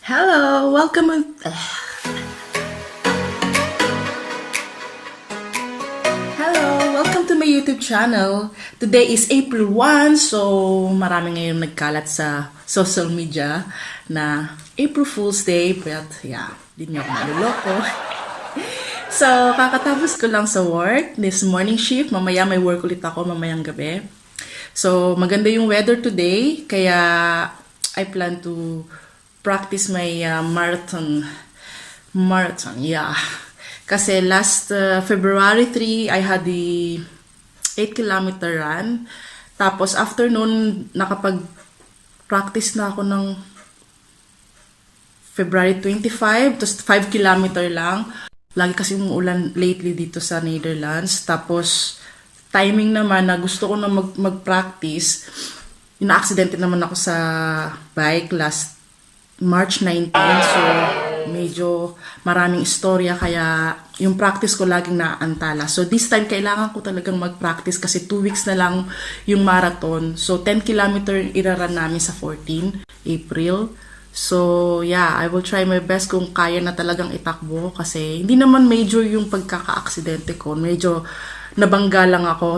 Hello, welcome. Hello, welcome to my YouTube channel. Today is April 1, so marami ngayon nagkalat sa social media na April Fool's Day, but yeah, di niyo ako maluloko. So, kakatapos ko lang sa work, this morning shift, mamaya may work ulit ako mamayang gabi. So, maganda yung weather today, kaya I plan to practice my marathon, yeah. Kasi last February 3, I had the 8-kilometer run. Tapos after noon, nakapag-practice na ako ng February 25, tapos 5 kilometer lang. Lagi kasi umuulan lately dito sa Netherlands. Tapos timing naman na gusto ko na mag-practice. Ina-aksidente naman ako sa bike last March 19. So medyo maraming istorya kaya yung practice ko laging naaantala. So this time kailangan ko talagang mag-practice kasi 2 weeks na lang yung marathon. So 10 kilometer iraran namin sa 14 April. So yeah, I will try my best kung kaya na talagang itakbo kasi hindi naman major yung pagkaka-aksidente ko. Medyo nabangga lang ako.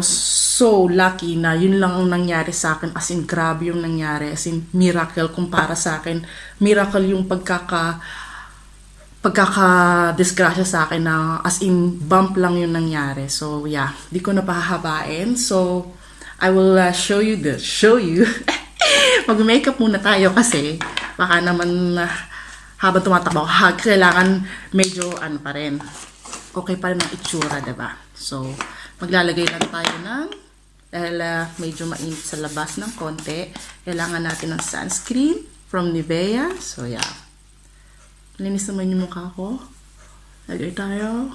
So lucky na yun lang ang nangyari sa akin. As in grabe yung nangyari. As in miracle kumpara sa akin. Miracle yung pagkaka-disgrasya sa akin na as in bump lang yung nangyari. So yeah, di ko na pahahabain. So I will show you. Mag-makeup muna tayo kasi baka naman habang tumatakbo kailangan medyo pa rin. Okay pa rin ang itsura, diba? So maglalagay lang tayo ng dahil medyo mainit sa labas ng konti. Kailangan natin ng sunscreen from Nivea. So yeah. Linis naman yung mukha ko. Lagay tayo.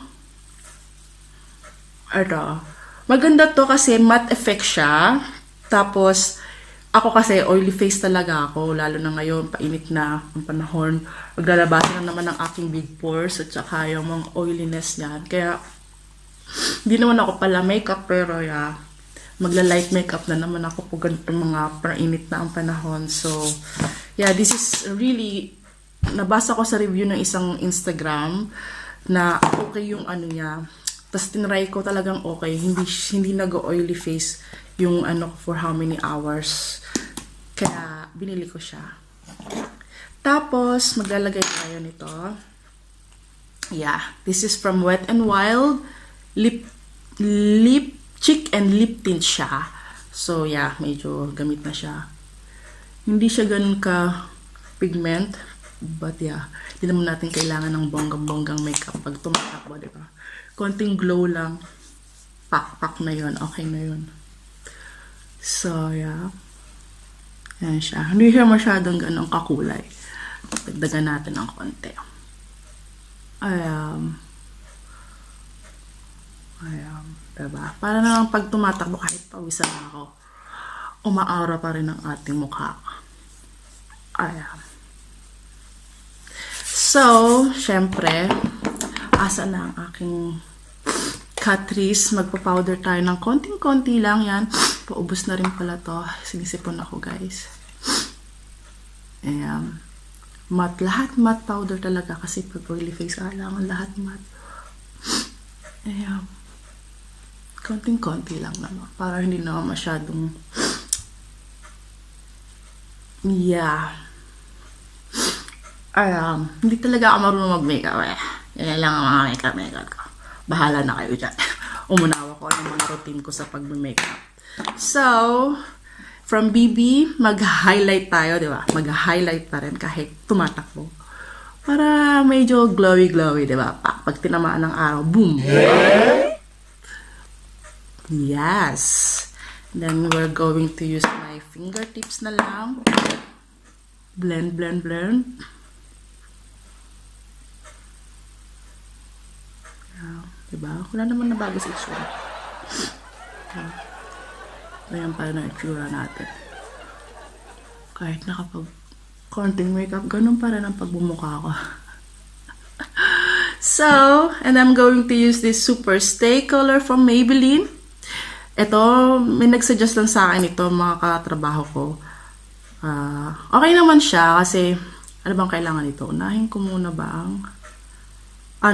Ito. Maganda to kasi matte effect siya. Tapos, ako kasi oily face talaga ako. Lalo na ngayon, painit na ang panahon. Maglalabasan na naman ang aking big pores at saka yung mga oiliness niyan. Kaya, hindi naman ako pala makeup pero yeah, magla-light makeup na naman ako pag ganito mga painit na ang panahon. So, yeah, this is really nabasa ko sa review ng isang Instagram na okay yung niya. Tapos tinry ko talagang okay. Hindi nag-oily face yung for how many hours. Kaya binili ko siya. Tapos maglalagay tayo nito. Yeah, this is from Wet n Wild lip cheek and lip tint siya. So yeah, medyo gamit na siya. Hindi siya ganun ka pigment. But yeah, hindi naman natin kailangan ng bonggang-bonggang makeup pag tumatakbo, di ba? Konting glow lang. Pak na yun. Okay na yun. So, yeah. Yan siya. Hindi siya masyadong ganong kakulay. Dagdagan natin ng konti. Ayan. Diba? Para naman pag tumatakbo kahit pawisan ako, umaara pa rin ang ating mukha. Ayan. So, syempre, asa na ang aking Catrice. Magpa-powder tayo ng konting-konti lang yan. Paubos na rin pala to. Sinisipon ako, guys. Ayan. Lahat matte powder talaga kasi pag oily face, kailangan lahat matte. Ayan. Konting-konti lang naman. Para hindi naman masyadong yeah. Hindi talaga ako marunong mag-makeup Yan lang ang mga makeup ko. Bahala na kayo dyan. Umunawa ko ng mga routine ko sa pag-makeup. So, from BB, mag-highlight tayo, di ba? Mag-highlight pa rin kahit tumatakbo. Para medyo glowy-glowy, di ba? Pag tinamaan ng araw, boom! Yes! Then, we're going to use my fingertips na lang. Blend. Diba? Wala naman nabago sa itsura. Ayan pa na itsura natin. Kahit nakapag konting makeup, ganun pa rin ang pagbumukha ko. So, and I'm going to use this Super Stay color from Maybelline. Ito, may nagsuggest lang sa akin ito, mga katrabaho ko. Okay naman siya kasi Ano bang kailangan nito? Unahin ko muna ba ang...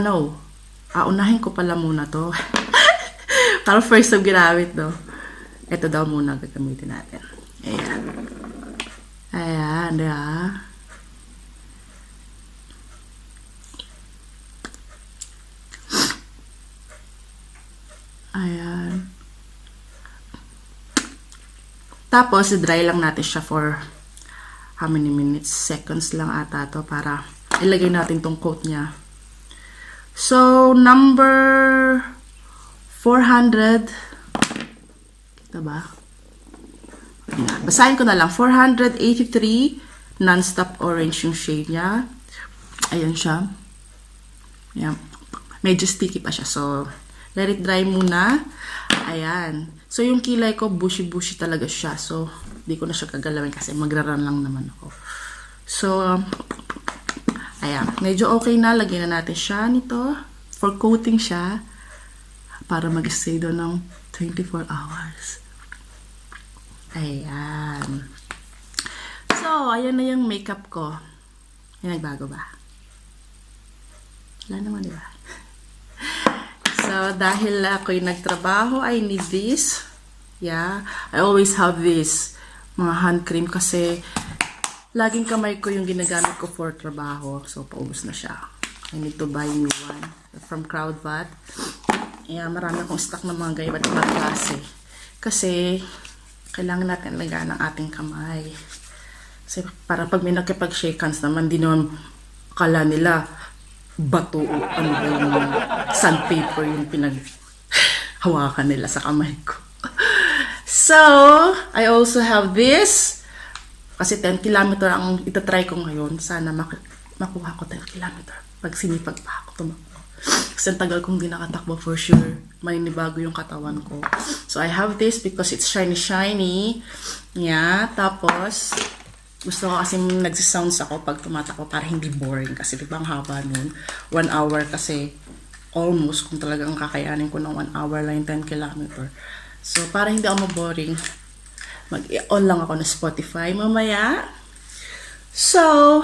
no. Unahin ko pala muna to. Parang first time ginamit, no? Ito daw muna gagamitin natin. Ayan. Ayan, diba? Ayan. Tapos, dry lang natin siya for how many minutes? Seconds lang ata to para ilagay natin tong coat niya. So, number 400. Kita ba? Ayan. Basahin ko na lang. 483 non-stop orange yung shade niya. Ayan siya. Ayan. Medyo sticky pa siya. So, let it dry muna. Ayan. So, yung kilay ko, bushy-bushy talaga siya. So, di ko na siya kagalawin kasi magraran lang naman ako. So, ayan. Medyo okay na. Lagyan na natin siya nito. For coating siya. Para mag-stay doon ng 24 hours. Ayan. So, ayan na yung makeup ko. May nagbago ba? Wala naman, diba? So, dahil ako'y nagtrabaho, I need this. Yeah. I always have this. Mga hand cream kasi laging kamay ko yung ginagamit ko for trabaho. So, paubos na siya. I need to buy new one from Crowdbud. Yeah, marami akong stock ng mga iba't ibang klase. Kasi, kailangan natin alagaan ang ating kamay. Kasi para pag may nakipag-shake hands naman, di naman akala nila bato o ano ba yung sandpaper yung pinaghawakan nila sa kamay ko. So, I also have this. Kasi 10 kilometer ang itatry ko ngayon. Sana makuha ko 10 kilometer. Pag sinipag pa ako tumakbo. Kasi ang tagal kong di nakatakbo for sure. Maninibago yung katawan ko. So, I have this because it's shiny. Yeah. Tapos, gusto ko kasi nagsisounds ako pag tumatakbo para hindi boring. Kasi diba ang haba nun? 1 hour kasi almost kung talagang kakayanin ko ng 1 hour lang 10 kilometer. So, para hindi ako maboring, mag-on lang ako na Spotify mamaya. So,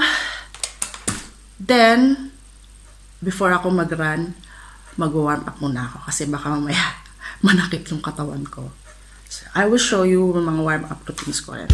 then, before ako mag-run, mag-warm up muna ako kasi baka mamaya manakit yung katawan ko. So, I will show you mga warm up routines ko rin.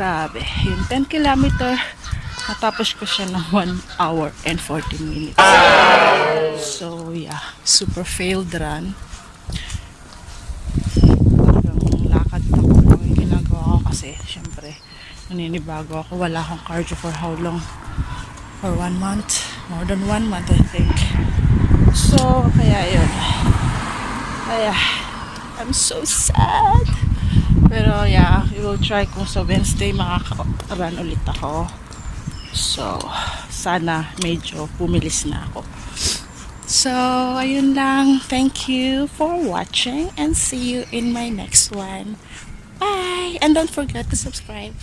Grabe. Yung 10 kilometer, natapos ko siya ng 1 hour and 14 minutes. So, yeah. Super failed run. Talagang lakad na ko lang yung ginagawa ko kasi, syempre, naninibago ako. Wala akong cardio for how long? For 1 month. More than 1 month, I think. So, kaya yun. Kaya, I'm so sad. Pero yeah, we will try kung sa Wednesday makaka-run ulit ako. So, sana medyo pumilis na ako. So, ayun lang. Thank you for watching and see you in my next one. Bye! And don't forget to subscribe.